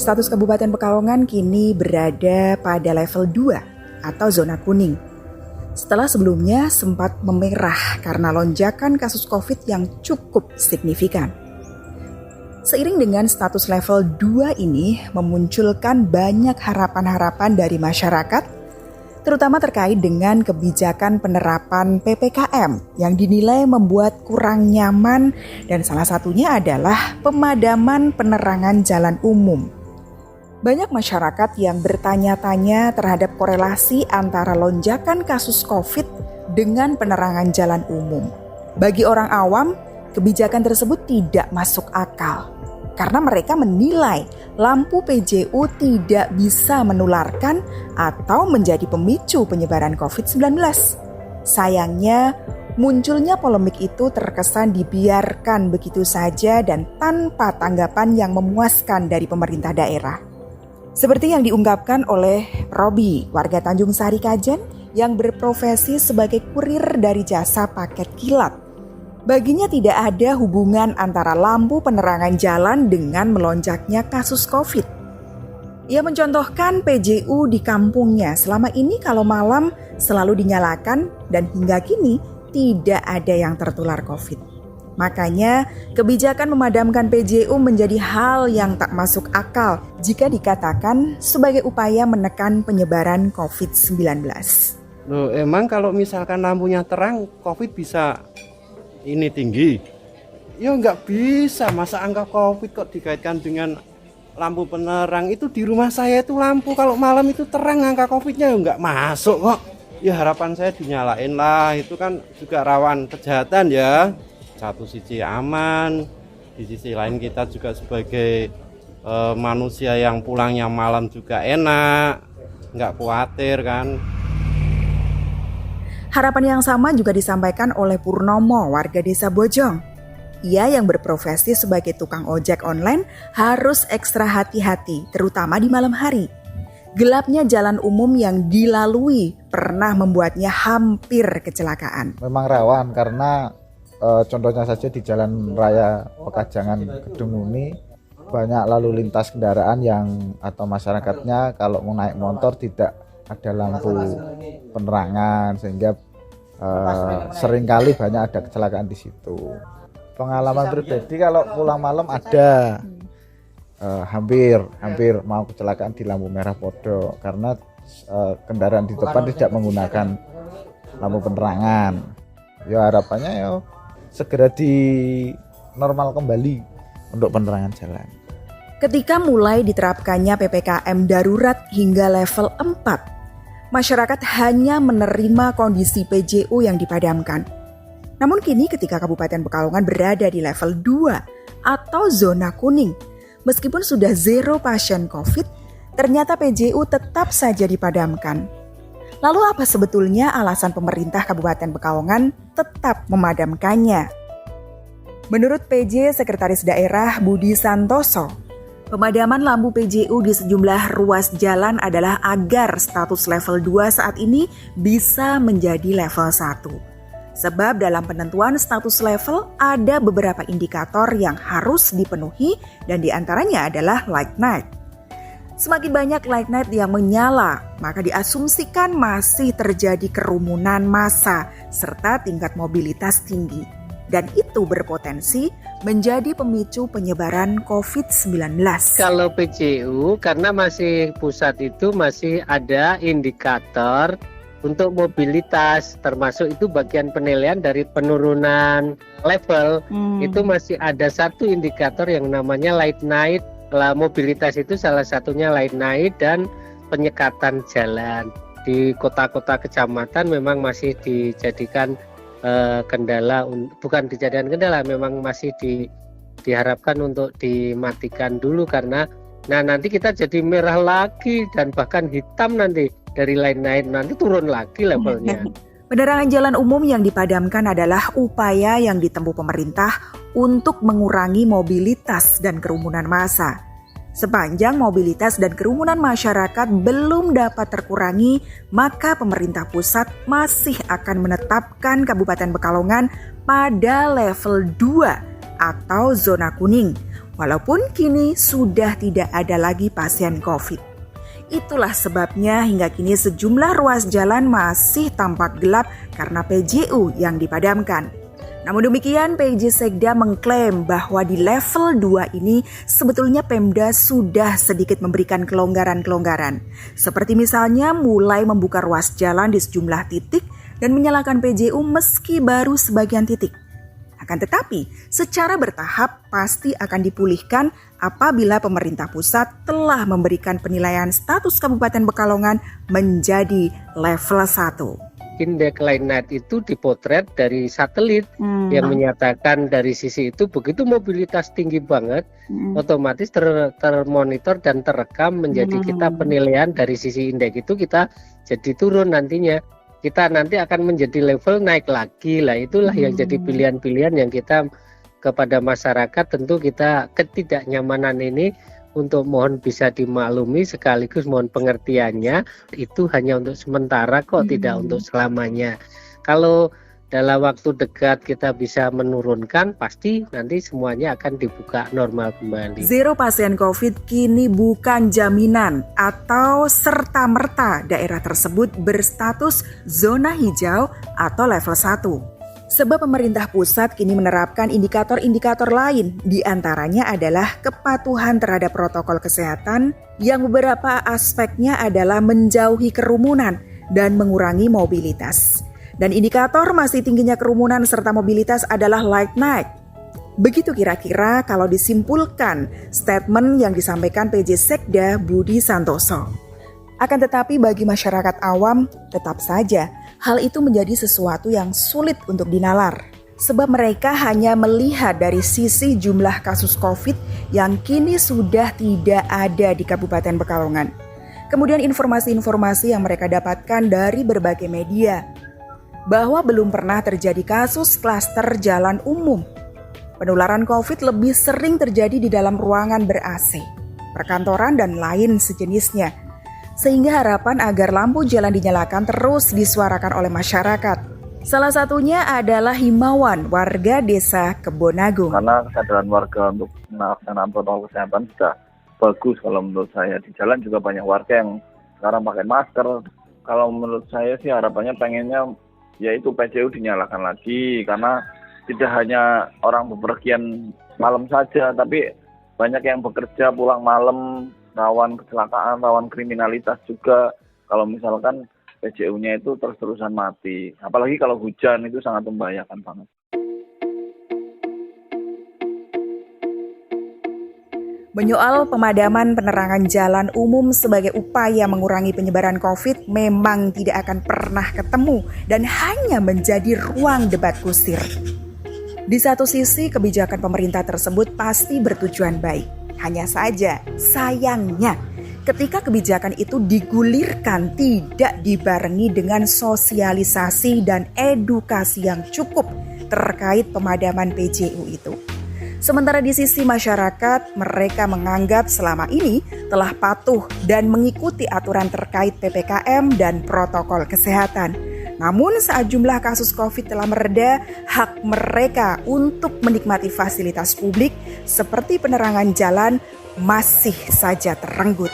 Status Kabupaten Pekalongan kini berada pada level 2 atau zona kuning. Setelah sebelumnya sempat memerah karena lonjakan kasus COVID yang cukup signifikan. Seiring dengan status level 2 ini memunculkan banyak harapan-harapan dari masyarakat, terutama terkait dengan kebijakan penerapan PPKM yang dinilai membuat kurang nyaman dan salah satunya adalah pemadaman penerangan jalan umum. Banyak masyarakat yang bertanya-tanya terhadap korelasi antara lonjakan kasus COVID dengan penerangan jalan umum. Bagi orang awam, kebijakan tersebut tidak masuk akal karena mereka menilai lampu PJU tidak bisa menularkan atau menjadi pemicu penyebaran COVID-19. Sayangnya, munculnya polemik itu terkesan dibiarkan begitu saja dan tanpa tanggapan yang memuaskan dari pemerintah daerah. Seperti yang diungkapkan oleh Robi, warga Tanjung Sari Kajen yang berprofesi sebagai kurir dari jasa paket kilat. Baginya tidak ada hubungan antara lampu penerangan jalan dengan melonjaknya kasus COVID. Ia mencontohkan PJU di kampungnya selama ini kalau malam selalu dinyalakan dan hingga kini tidak ada yang tertular COVID. Makanya kebijakan memadamkan PJU menjadi hal yang tak masuk akal jika dikatakan sebagai upaya menekan penyebaran COVID-19. Loh, emang kalau misalkan lampunya terang, COVID bisa ini tinggi? Ya nggak bisa, masa angka COVID kok dikaitkan dengan lampu penerang. Itu di rumah saya itu lampu kalau malam itu terang, angka COVID-nya ya nggak masuk kok. Ya harapan saya dinyalain lah, itu kan juga rawan kejahatan ya. Satu sisi aman, di sisi lain kita juga sebagai manusia yang pulangnya malam juga enak, nggak khawatir kan. Harapan yang sama juga disampaikan oleh Purnomo, warga desa Bojong. Ia yang berprofesi sebagai tukang ojek online harus ekstra hati-hati, terutama di malam hari. Gelapnya jalan umum yang dilalui pernah membuatnya hampir kecelakaan. Memang rawan karena contohnya saja di Jalan Raya Pekajangan Kedung Muni banyak lalu lintas kendaraan yang atau masyarakatnya kalau mau naik motor tidak ada lampu penerangan sehingga seringkali banyak ada kecelakaan di situ. Pengalaman pribadi kalau pulang malam ada hampir mau kecelakaan di lampu merah podo karena kendaraan di depan tidak menggunakan lampu penerangan. Ya harapannya ya segera di normal kembali untuk penerangan jalan. Ketika mulai diterapkannya PPKM darurat hingga level 4, masyarakat hanya menerima kondisi PJU yang dipadamkan. Namun kini ketika Kabupaten Pekalongan berada di level 2 atau zona kuning, meskipun sudah zero pasien COVID, ternyata PJU tetap saja dipadamkan. Lalu apa sebetulnya alasan pemerintah Kabupaten Pekalongan tetap memadamkannya? Menurut PJ Sekretaris Daerah Budi Santoso, pemadaman lampu PJU di sejumlah ruas jalan adalah agar status level 2 saat ini bisa menjadi level 1. Sebab dalam penentuan status level ada beberapa indikator yang harus dipenuhi dan diantaranya adalah light night. Semakin banyak light night yang menyala, maka diasumsikan masih terjadi kerumunan massa serta tingkat mobilitas tinggi. Dan itu berpotensi menjadi pemicu penyebaran COVID-19. Kalau PJU, karena masih pusat itu masih ada indikator untuk mobilitas, termasuk itu bagian penilaian dari penurunan level. Itu masih ada satu indikator yang namanya light night. Mobilitas itu salah satunya light night dan penyekatan jalan. Di kota-kota kecamatan memang masih dijadikan kendala, bukan dijadikan kendala, memang masih diharapkan untuk dimatikan dulu karena nanti kita jadi merah lagi dan bahkan hitam nanti dari light night, nanti turun lagi levelnya. Penerangan jalan umum yang dipadamkan adalah upaya yang ditempuh pemerintah untuk mengurangi mobilitas dan kerumunan massa. Sepanjang mobilitas dan kerumunan masyarakat belum dapat terkurangi, maka pemerintah pusat masih akan menetapkan Kabupaten Pekalongan pada level 2 atau zona kuning walaupun kini sudah tidak ada lagi pasien COVID. Itulah sebabnya hingga kini sejumlah ruas jalan masih tampak gelap karena PJU yang dipadamkan. Namun demikian, PJ Sekda mengklaim bahwa di level 2 ini sebetulnya Pemda sudah sedikit memberikan kelonggaran-kelonggaran. Seperti misalnya mulai membuka ruas jalan di sejumlah titik dan menyalakan PJU meski baru sebagian titik. Akan tetapi, secara bertahap pasti akan dipulihkan apabila pemerintah pusat telah memberikan penilaian status Kabupaten Pekalongan menjadi level 1. Indeks Linenet itu dipotret dari satelit yang menyatakan dari sisi itu begitu mobilitas tinggi banget, otomatis termonitor dan terekam menjadi kita penilaian dari sisi indeks itu kita jadi turun nantinya. Kita nanti akan menjadi level naik lagi lah, itulah yang jadi pilihan-pilihan yang kita kepada masyarakat. Tentu kita ketidaknyamanan ini untuk mohon bisa dimaklumi sekaligus mohon pengertiannya, itu hanya untuk sementara kok, tidak untuk selamanya. Kalau dalam waktu dekat kita bisa menurunkan, pasti nanti semuanya akan dibuka normal kembali. Zero pasien COVID kini bukan jaminan atau serta-merta daerah tersebut berstatus zona hijau atau level 1. Sebab pemerintah pusat kini menerapkan indikator-indikator lain, di antaranya adalah kepatuhan terhadap protokol kesehatan yang beberapa aspeknya adalah menjauhi kerumunan dan mengurangi mobilitas. Dan indikator masih tingginya kerumunan serta mobilitas adalah late night. Begitu kira-kira kalau disimpulkan statement yang disampaikan PJ Sekda Budi Santoso. Akan tetapi bagi masyarakat awam, tetap saja hal itu menjadi sesuatu yang sulit untuk dinalar. Sebab mereka hanya melihat dari sisi jumlah kasus COVID yang kini sudah tidak ada di Kabupaten Pekalongan. Kemudian informasi-informasi yang mereka dapatkan dari berbagai media, bahwa belum pernah terjadi kasus klaster jalan umum. Penularan COVID lebih sering terjadi di dalam ruangan ber-AC, perkantoran dan lain sejenisnya. Sehingga harapan agar lampu jalan dinyalakan terus disuarakan oleh masyarakat. Salah satunya adalah himbauan warga desa Kebonagung. Karena kesadaran warga untuk melaksanakan protokol kesehatan sudah bagus kalau menurut saya. Di jalan juga banyak warga yang sekarang pakai masker. Kalau menurut saya sih harapannya pengennya yaitu PJU dinyalakan lagi. Karena tidak hanya orang bepergian malam saja, tapi banyak yang bekerja pulang malam, rawan kecelakaan, rawan kriminalitas juga. Kalau misalkan PJU-nya itu terus-terusan mati. Apalagi kalau hujan itu sangat membahayakan banget. Menyoal pemadaman penerangan jalan umum sebagai upaya mengurangi penyebaran COVID memang tidak akan pernah ketemu dan hanya menjadi ruang debat kusir. Di satu sisi, kebijakan pemerintah tersebut pasti bertujuan baik. Hanya saja, sayangnya, ketika kebijakan itu digulirkan tidak dibarengi dengan sosialisasi dan edukasi yang cukup terkait pemadaman PJU itu. Sementara di sisi masyarakat, mereka menganggap selama ini telah patuh dan mengikuti aturan terkait PPKM dan protokol kesehatan. Namun saat jumlah kasus COVID telah mereda, hak mereka untuk menikmati fasilitas publik seperti penerangan jalan masih saja terenggut.